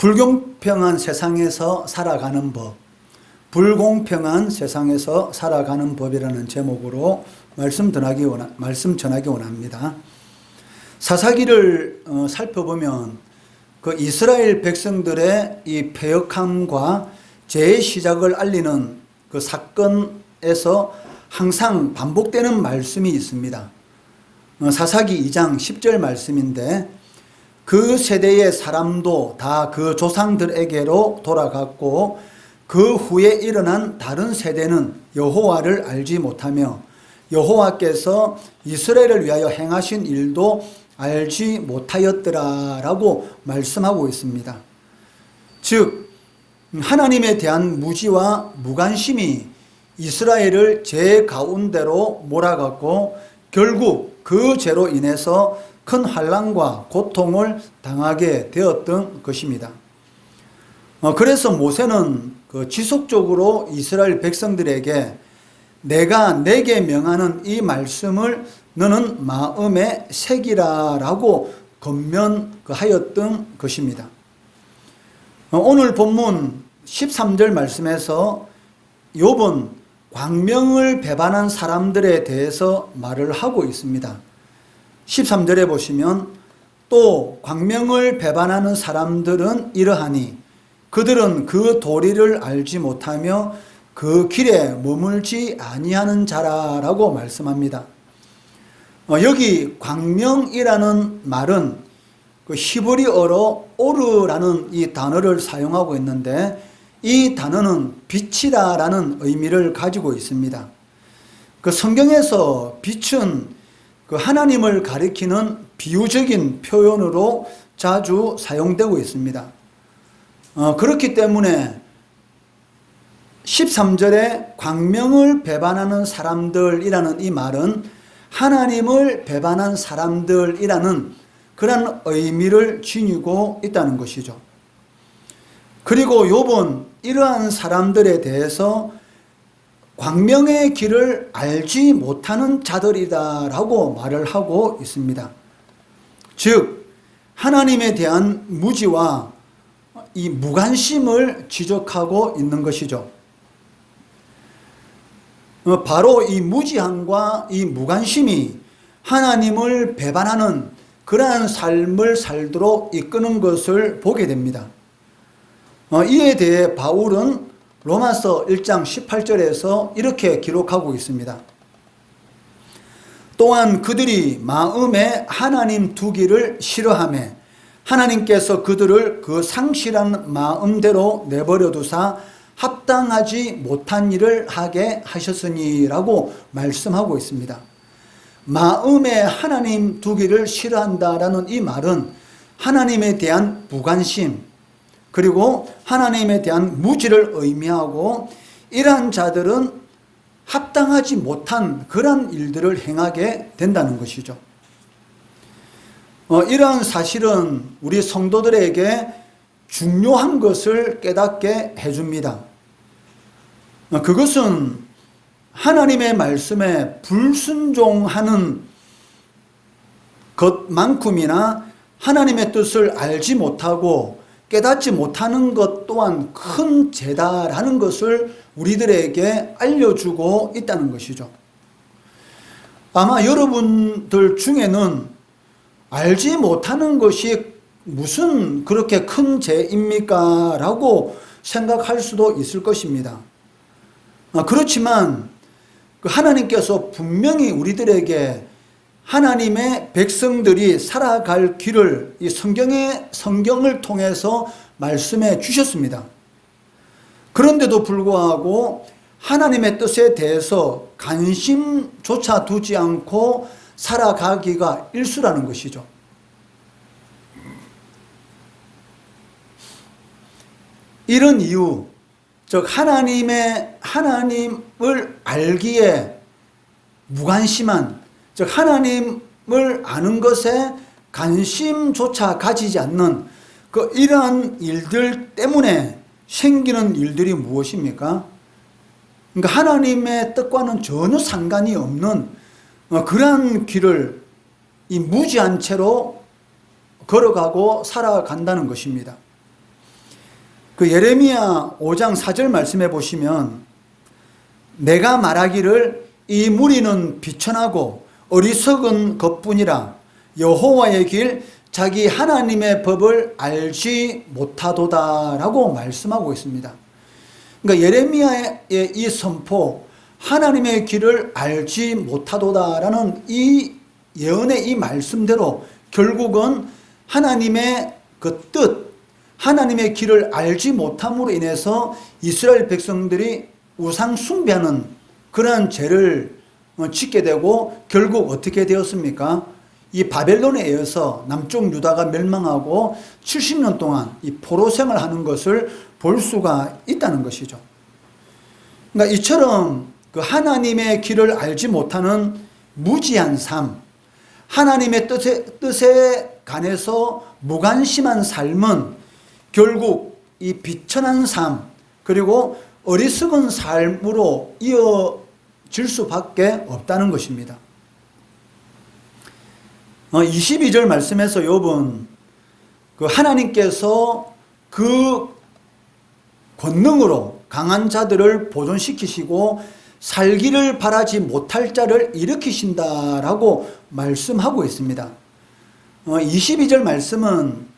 불공평한 세상에서 살아가는 법, 불공평한 세상에서 살아가는 법이라는 제목으로 말씀 전하기 원합니다. 사사기를 살펴보면 그 이스라엘 백성들의 이 패역함과 죄의 시작을 알리는 그 사건에서 항상 반복되는 말씀이 있습니다. 사사기 2장 10절 말씀인데, 그 세대의 사람도 다 그 조상들에게로 돌아갔고 그 후에 일어난 다른 세대는 여호와를 알지 못하며 여호와께서 이스라엘을 위하여 행하신 일도 알지 못하였더라라고 말씀하고 있습니다. 즉 하나님에 대한 무지와 무관심이 이스라엘을 죄 가운데로 몰아갔고 결국 그 죄로 인해서 큰 환난과 고통을 당하게 되었던 것입니다. 그래서 모세는 지속적으로 이스라엘 백성들에게 내가 내게 명하는 이 말씀을 너는 마음에 새기라라고 권면하였던 것입니다. 오늘 본문 13절 말씀에서 욥은 광명을 배반한 사람들에 대해서 말을 하고 있습니다. 13절에 보시면 또 광명을 배반하는 사람들은 이러하니 그들은 그 도리를 알지 못하며 그 길에 머물지 아니하는 자라라고 말씀합니다. 여기 광명이라는 말은 그 히브리어로 오르라는 이 단어를 사용하고 있는데, 이 단어는 빛이다라는 의미를 가지고 있습니다. 그 성경에서 빛은 그 하나님을 가리키는 비유적인 표현으로 자주 사용되고 있습니다. 그렇기 때문에 13절에 광명을 배반하는 사람들이라는 이 말은 하나님을 배반한 사람들이라는 그런 의미를 지니고 있다는 것이죠. 그리고 욥은 이러한 사람들에 대해서 광명의 길을 알지 못하는 자들이다라고 말을 하고 있습니다. 즉 하나님에 대한 무지와 이 무관심을 지적하고 있는 것이죠. 바로 이 무지함과 이 무관심이 하나님을 배반하는 그러한 삶을 살도록 이끄는 것을 보게 됩니다. 이에 대해 바울은 로마서 1장 18절에서 이렇게 기록하고 있습니다. 또한 그들이 마음에 하나님 두기를 싫어하며 하나님께서 그들을 그 상실한 마음대로 내버려 두사 합당하지 못한 일을 하게 하셨으니라고 말씀하고 있습니다. 마음에 하나님 두기를 싫어한다라는 이 말은 하나님에 대한 무관심, 그리고 하나님에 대한 무지를 의미하고, 이러한 자들은 합당하지 못한 그런 일들을 행하게 된다는 것이죠. 이러한 사실은 우리 성도들에게 중요한 것을 깨닫게 해줍니다. 그것은 하나님의 말씀에 불순종하는 것만큼이나 하나님의 뜻을 알지 못하고 깨닫지 못하는 것 또한 큰 죄다라는 것을 우리들에게 알려주고 있다는 것이죠. 아마 여러분들 중에는 알지 못하는 것이 무슨 그렇게 큰 죄입니까? 라고 생각할 수도 있을 것입니다. 그렇지만 하나님께서 분명히 우리들에게 하나님의 백성들이 살아갈 길을 이 성경을 통해서 말씀해 주셨습니다. 그런데도 불구하고 하나님의 뜻에 대해서 관심조차 두지 않고 살아가기가 일수라는 것이죠. 이런 이유, 즉 하나님을 알기에 무관심한, 즉 하나님을 아는 것에 관심조차 가지지 않는 이러한 일들 때문에 생기는 일들이 무엇입니까? 그러니까 하나님의 뜻과는 전혀 상관이 없는 그러한 길을 이 무지한 채로 걸어가고 살아간다는 것입니다. 그 예레미야 5장 4절 말씀해 보시면 내가 말하기를 이 무리는 비천하고 어리석은 것뿐이라 여호와의 길 자기 하나님의 법을 알지 못하도다라고 말씀하고 있습니다. 그러니까 예레미야의 이 선포, 하나님의 길을 알지 못하도다라는 이 예언의 이 말씀대로 결국은 하나님의 그 뜻, 하나님의 길을 알지 못함으로 인해서 이스라엘 백성들이 우상 숭배하는 그런 죄를 짓게 되고 결국 어떻게 되었습니까? 이 바벨론에 의해서 남쪽 유다가 멸망하고 70년 동안 이 포로 생활하는 것을 볼 수가 있다는 것이죠. 그러니까 이처럼 그 하나님의 길을 알지 못하는 무지한 삶, 하나님의 뜻에 관해서 무관심한 삶은 결국 이 비천한 삶, 그리고 어리석은 삶으로 이어질 수밖에 없다는 것입니다. 22절 말씀에서 욥은 그 하나님께서 그 권능으로 강한 자들을 보존시키시고 살기를 바라지 못할 자를 일으키신다라고 말씀하고 있습니다. 22절 말씀은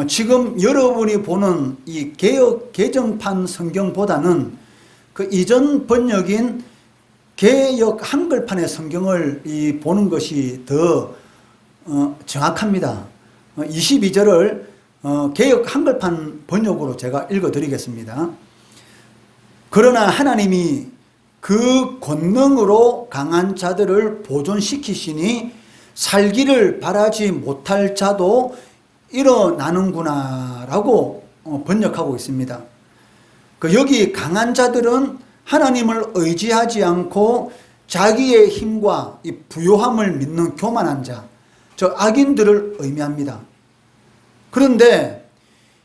지금 여러분이 보는 이 개역 개정판 성경보다는 그 이전 번역인 개역 한글판의 성경을 보는 것이 더 정확합니다. 22절을 개역 한글판 번역으로 제가 읽어드리겠습니다. 그러나 하나님이 그 권능으로 강한 자들을 보존시키시니 살기를 바라지 못할 자도 일어나는구나 라고 번역하고 있습니다. 여기 강한 자들은 하나님을 의지하지 않고 자기의 힘과 이 부요함을 믿는 교만한 자, 저 악인들을 의미합니다. 그런데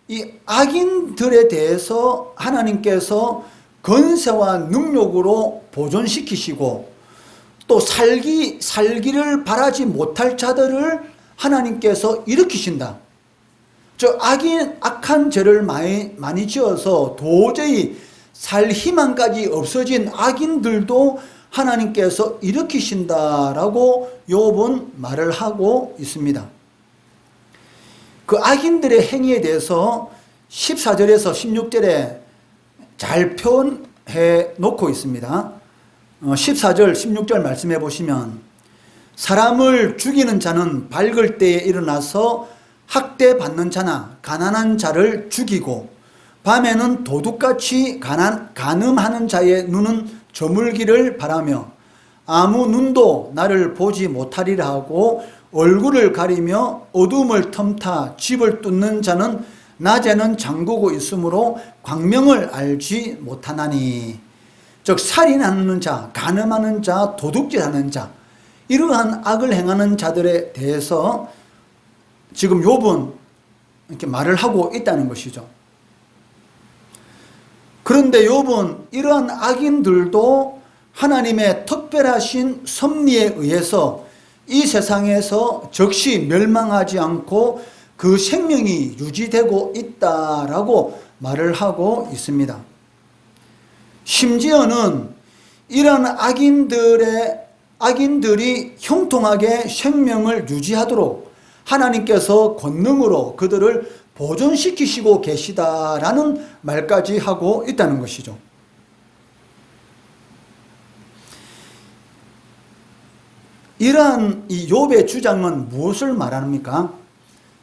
이 악인들에 대해서 하나님께서 건세와 능력으로 보존시키시고 또 살기를 바라지 못할 자들을 하나님께서 일으키신다. 저 악한 죄를 많이 지어서 도저히 살 희망까지 없어진 악인들도 하나님께서 일으키신다라고 욥은 말을 하고 있습니다. 그 악인들의 행위에 대해서 14절에서 16절에 잘 표현해 놓고 있습니다. 14절, 16절 말씀해 보시면 사람을 죽이는 자는 밝을 때에 일어나서 학대받는 자나 가난한 자를 죽이고 밤에는 도둑같이 간음하는 자의 눈은 저물기를 바라며 아무 눈도 나를 보지 못하리라 하고 얼굴을 가리며 어둠을 틈타 집을 뚫는 자는 낮에는 잠그고 있으므로 광명을 알지 못하나니. 즉 살인하는 자, 간음하는 자, 도둑질하는 자, 이러한 악을 행하는 자들에 대해서 지금 욥은 이렇게 말을 하고 있다는 것이죠. 그런데 욥은 이러한 악인들도 하나님의 특별하신 섭리에 의해서 이 세상에서 즉시 멸망하지 않고 그 생명이 유지되고 있다라고 말을 하고 있습니다. 심지어는 이러한 악인들이 형통하게 생명을 유지하도록 하나님께서 권능으로 그들을 보존시키시고 계시다라는 말까지 하고 있다는 것이죠. 이러한 이 욥의 주장은 무엇을 말합니까?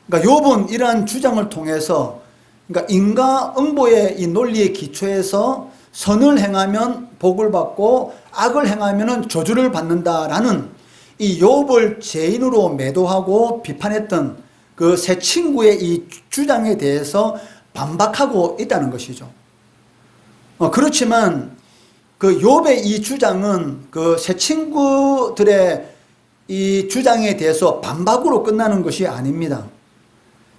그러니까 욥은 이러한 주장을 통해서 그러니까 인과응보의 이 논리의 기초에서 선을 행하면 복을 받고 악을 행하면 저주를 받는다라는 이 욥을 죄인으로 매도하고 비판했던 그 세 친구의 이 주장에 대해서 반박하고 있다는 것이죠. 그렇지만 그 욥의 이 주장은 그 세 친구들의 이 주장에 대해서 반박으로 끝나는 것이 아닙니다.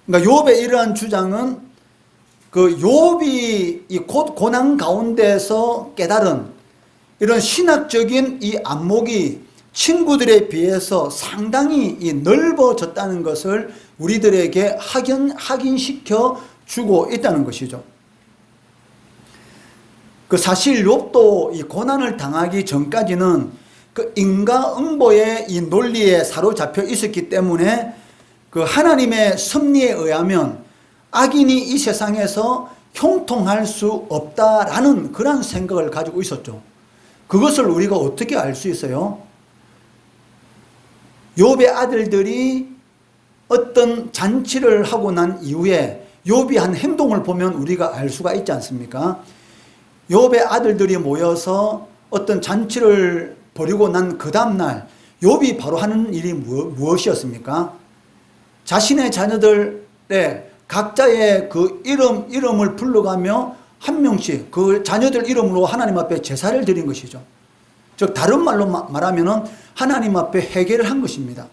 그러니까 욥의 이러한 주장은 그 욥이 이 고난 가운데서 깨달은 이런 신학적인 이 안목이 친구들에 비해서 상당히 넓어졌다는 것을 우리들에게 확인시켜 주고 있다는 것이죠. 그 사실 욥도 이 고난을 당하기 전까지는 그 인과응보의 이 논리에 사로잡혀 있었기 때문에 그 하나님의 섭리에 의하면 악인이 이 세상에서 형통할 수 없다라는 그런 생각을 가지고 있었죠. 그것을 우리가 어떻게 알 수 있어요? 욥의 아들들이 어떤 잔치를 하고 난 이후에 욥이 한 행동을 보면 우리가 알 수가 있지 않습니까? 욥의 아들들이 모여서 어떤 잔치를 벌이고 난 그 다음날 욥이 바로 하는 일이 무엇이었습니까? 자신의 자녀들의 각자의 그 이름을 불러가며 한 명씩 그 자녀들 이름으로 하나님 앞에 제사를 드린 것이죠. 즉 다른 말로 말하면 하나님 앞에 회개를 한 것입니다.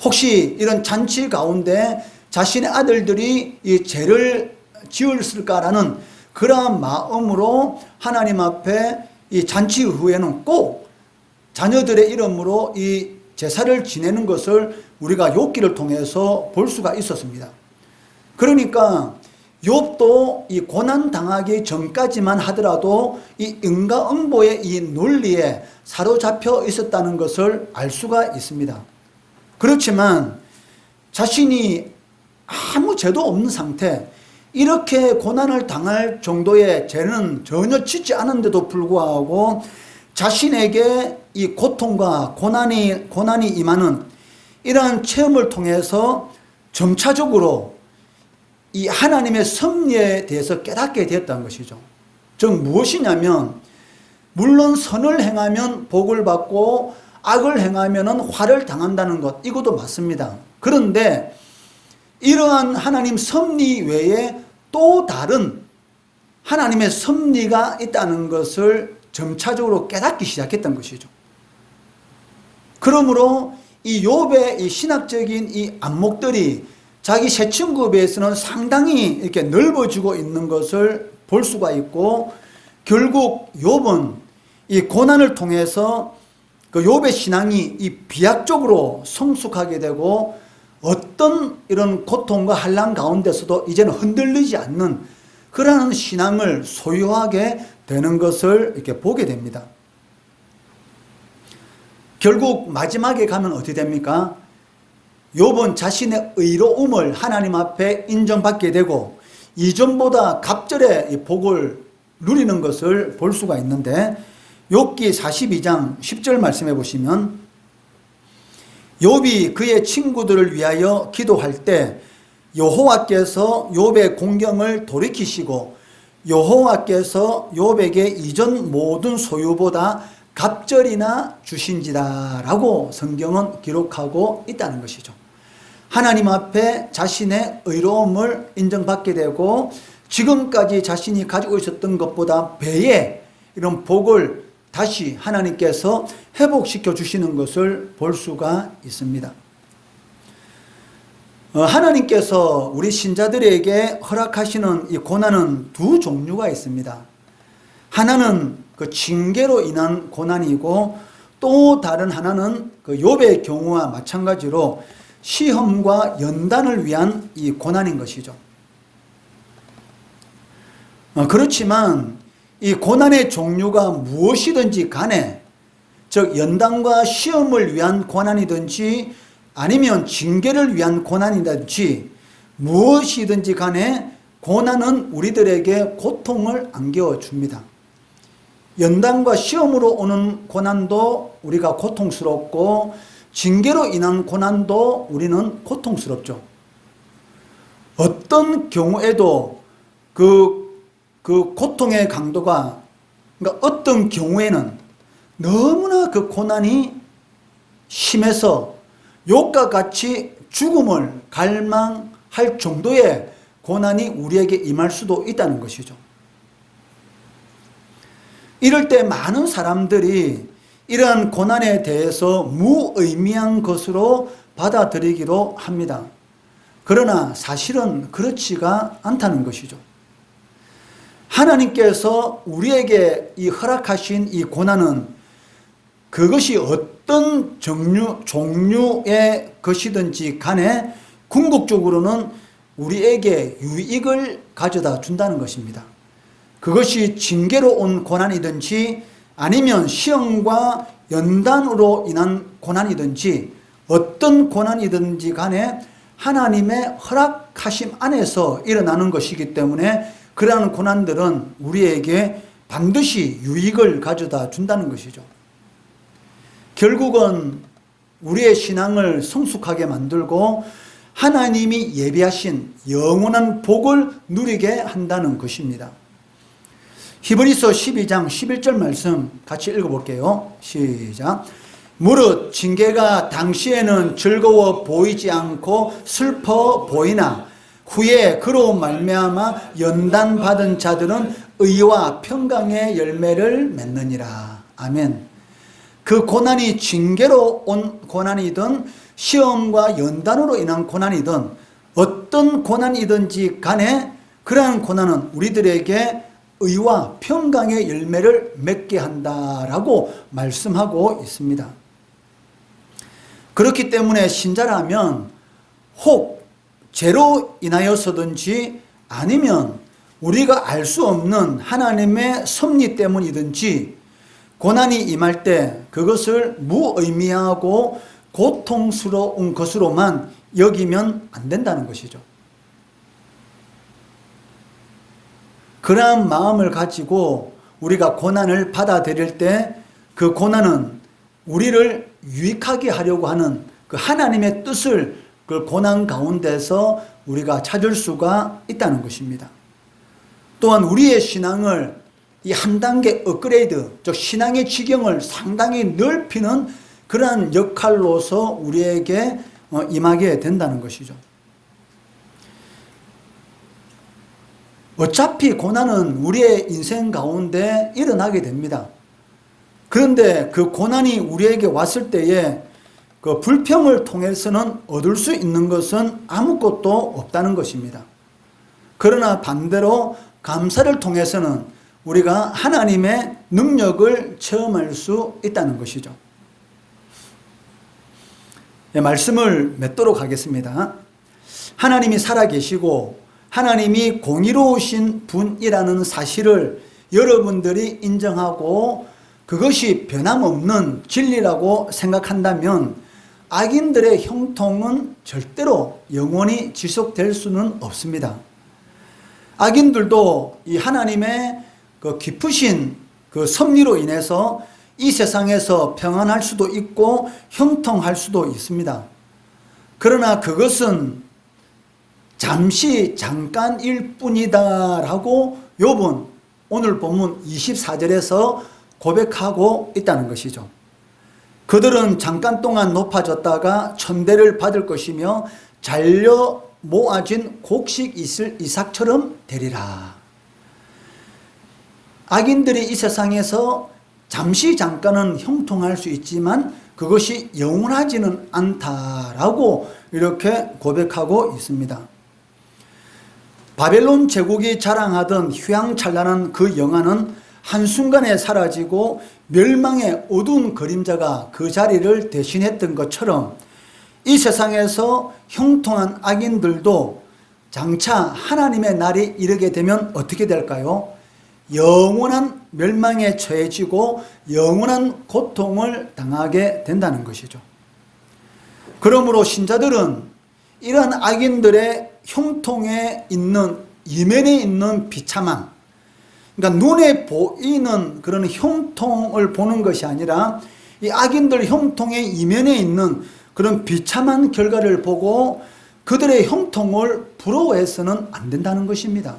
혹시 이런 잔치 가운데 자신의 아들들이 이 죄를 지었을까라는 그러한 마음으로 하나님 앞에 이 잔치 후에는 꼭 자녀들의 이름으로 이 제사를 지내는 것을 우리가 욥기를 통해서 볼 수가 있었습니다. 그러니까 욥도 이 고난 당하기 전까지만 하더라도 이 인과응보의 이 논리에 사로잡혀 있었다는 것을 알 수가 있습니다. 그렇지만 자신이 아무 죄도 없는 상태, 이렇게 고난을 당할 정도의 죄는 전혀 짓지 않은데도 불구하고 자신에게 이 고통과 고난이 임하는 이러한 체험을 통해서 점차적으로 이 하나님의 섭리에 대해서 깨닫게 되었다는 것이죠. 즉 무엇이냐면, 물론 선을 행하면 복을 받고 악을 행하면 화를 당한다는 것, 이것도 맞습니다. 그런데 이러한 하나님 섭리 외에 또 다른 하나님의 섭리가 있다는 것을 점차적으로 깨닫기 시작했던 것이죠. 그러므로 이 욥의 이 신학적인 이 안목들이 자기 세 친구에 비해서는 상당히 이렇게 넓어지고 있는 것을 볼 수가 있고, 결국 욥은 이 고난을 통해서 그 욥의 신앙이 이 비약적으로 성숙하게 되고 어떤 이런 고통과 환난 가운데서도 이제는 흔들리지 않는 그러한 신앙을 소유하게 되는 것을 이렇게 보게 됩니다. 결국 마지막에 가면 어떻게 됩니까? 욥은 자신의 의로움을 하나님 앞에 인정받게 되고 이전보다 갑절의 복을 누리는 것을 볼 수가 있는데, 욥기 42장 10절 말씀해 보시면, 욥이 그의 친구들을 위하여 기도할 때 여호와께서 욥의 공경을 돌이키시고 여호와께서 욥에게 이전 모든 소유보다 갑절이나 주신지다 라고 성경은 기록하고 있다는 것이죠. 하나님 앞에 자신의 의로움을 인정받게 되고 지금까지 자신이 가지고 있었던 것보다 배의 이런 복을 다시 하나님께서 회복시켜 주시는 것을 볼 수가 있습니다. 하나님께서 우리 신자들에게 허락하시는 이 고난은 두 종류가 있습니다. 하나는 그 징계로 인한 고난이고, 또 다른 하나는 그 욥의 경우와 마찬가지로 시험과 연단을 위한 이 고난인 것이죠. 그렇지만 이 고난의 종류가 무엇이든지 간에, 즉 연단과 시험을 위한 고난이든지 아니면 징계를 위한 고난이든지 무엇이든지 간에 고난은 우리들에게 고통을 안겨줍니다. 연단과 시험으로 오는 고난도 우리가 고통스럽고 징계로 인한 고난도 우리는 고통스럽죠. 어떤 경우에도 그 고통의 강도가, 그러니까 어떤 경우에는 너무나 그 고난이 심해서 욥과 같이 죽음을 갈망할 정도의 고난이 우리에게 임할 수도 있다는 것이죠. 이럴 때 많은 사람들이 이러한 고난에 대해서 무의미한 것으로 받아들이기도 합니다. 그러나 사실은 그렇지가 않다는 것이죠. 하나님께서 우리에게 이 허락하신 이 고난은 그것이 어떤 종류의 것이든지 간에 궁극적으로는 우리에게 유익을 가져다 준다는 것입니다. 그것이 징계로 온 고난이든지 아니면 시험과 연단으로 인한 고난이든지 어떤 고난이든지 간에 하나님의 허락하심 안에서 일어나는 것이기 때문에 그러한 고난들은 우리에게 반드시 유익을 가져다 준다는 것이죠. 결국은 우리의 신앙을 성숙하게 만들고 하나님이 예비하신 영원한 복을 누리게 한다는 것입니다. 히브리서 12장 11절 말씀 같이 읽어볼게요. 시작. 무릇 징계가 당시에는 즐거워 보이지 않고 슬퍼 보이나 후에 그로 말미암아 연단받은 자들은 의와 평강의 열매를 맺느니라. 아멘. 그 고난이 징계로 온 고난이든 시험과 연단으로 인한 고난이든 어떤 고난이든지 간에 그러한 고난은 우리들에게 의와 평강의 열매를 맺게 한다라고 말씀하고 있습니다. 그렇기 때문에 신자라면 혹 죄로 인하여서든지 아니면 우리가 알 수 없는 하나님의 섭리 때문이든지 고난이 임할 때 그것을 무의미하고 고통스러운 것으로만 여기면 안 된다는 것이죠. 그러한 마음을 가지고 우리가 고난을 받아들일 때 그 고난은 우리를 유익하게 하려고 하는 그 하나님의 뜻을 그 고난 가운데서 우리가 찾을 수가 있다는 것입니다. 또한 우리의 신앙을 이 한 단계 업그레이드, 즉 신앙의 지경을 상당히 넓히는 그러한 역할로서 우리에게 임하게 된다는 것이죠. 어차피 고난은 우리의 인생 가운데 일어나게 됩니다. 그런데 그 고난이 우리에게 왔을 때에 그 불평을 통해서는 얻을 수 있는 것은 아무것도 없다는 것입니다. 그러나 반대로 감사를 통해서는 우리가 하나님의 능력을 체험할 수 있다는 것이죠. 네, 말씀을 맺도록 하겠습니다. 하나님이 살아계시고 하나님이 공의로우신 분이라는 사실을 여러분들이 인정하고 그것이 변함없는 진리라고 생각한다면 악인들의 형통은 절대로 영원히 지속될 수는 없습니다. 악인들도 이 하나님의 그 깊으신 그 섭리로 인해서 이 세상에서 평안할 수도 있고 형통할 수도 있습니다. 그러나 그것은 잠시 잠깐일 뿐이다라고 욥은 오늘 본문 24절에서 고백하고 있다는 것이죠. 그들은 잠깐 동안 높아졌다가 천대를 받을 것이며 잘려 모아진 곡식 있을 이삭처럼 되리라. 악인들이 이 세상에서 잠시 잠깐은 형통할 수 있지만 그것이 영원하지는 않다라고 이렇게 고백하고 있습니다. 바벨론 제국이 자랑하던 휘황찬란한 그 영화는 한순간에 사라지고 멸망의 어두운 그림자가 그 자리를 대신했던 것처럼 이 세상에서 형통한 악인들도 장차 하나님의 날이 이르게 되면 어떻게 될까요? 영원한 멸망에 처해지고 영원한 고통을 당하게 된다는 것이죠. 그러므로 신자들은 이러한 악인들의 형통에 있는 이면에 있는 비참함, 그러니까 눈에 보이는 그런 형통을 보는 것이 아니라 이 악인들 형통의 이면에 있는 그런 비참한 결과를 보고 그들의 형통을 부러워해서는 안 된다는 것입니다.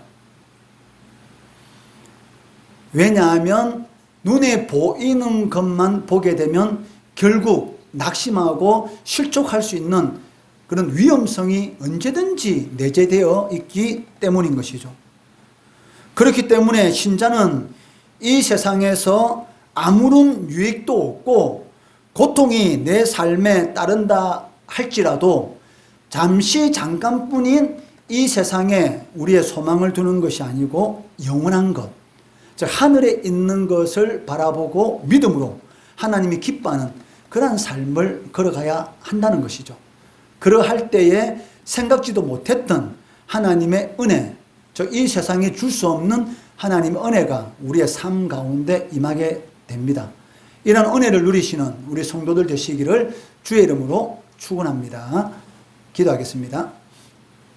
왜냐하면 눈에 보이는 것만 보게 되면 결국 낙심하고 실족할 수 있는 그런 위험성이 언제든지 내재되어 있기 때문인 것이죠. 그렇기 때문에 신자는 이 세상에서 아무런 유익도 없고 고통이 내 삶에 따른다 할지라도 잠시 잠깐뿐인 이 세상에 우리의 소망을 두는 것이 아니고 영원한 것, 즉 하늘에 있는 것을 바라보고 믿음으로 하나님이 기뻐하는 그러한 삶을 걸어가야 한다는 것이죠. 그러할 때에 생각지도 못했던 하나님의 은혜, 즉 이 세상에 줄 수 없는 하나님의 은혜가 우리의 삶 가운데 임하게 됩니다. 이런 은혜를 누리시는 우리 성도들 되시기를 주의 이름으로 축원합니다. 기도하겠습니다.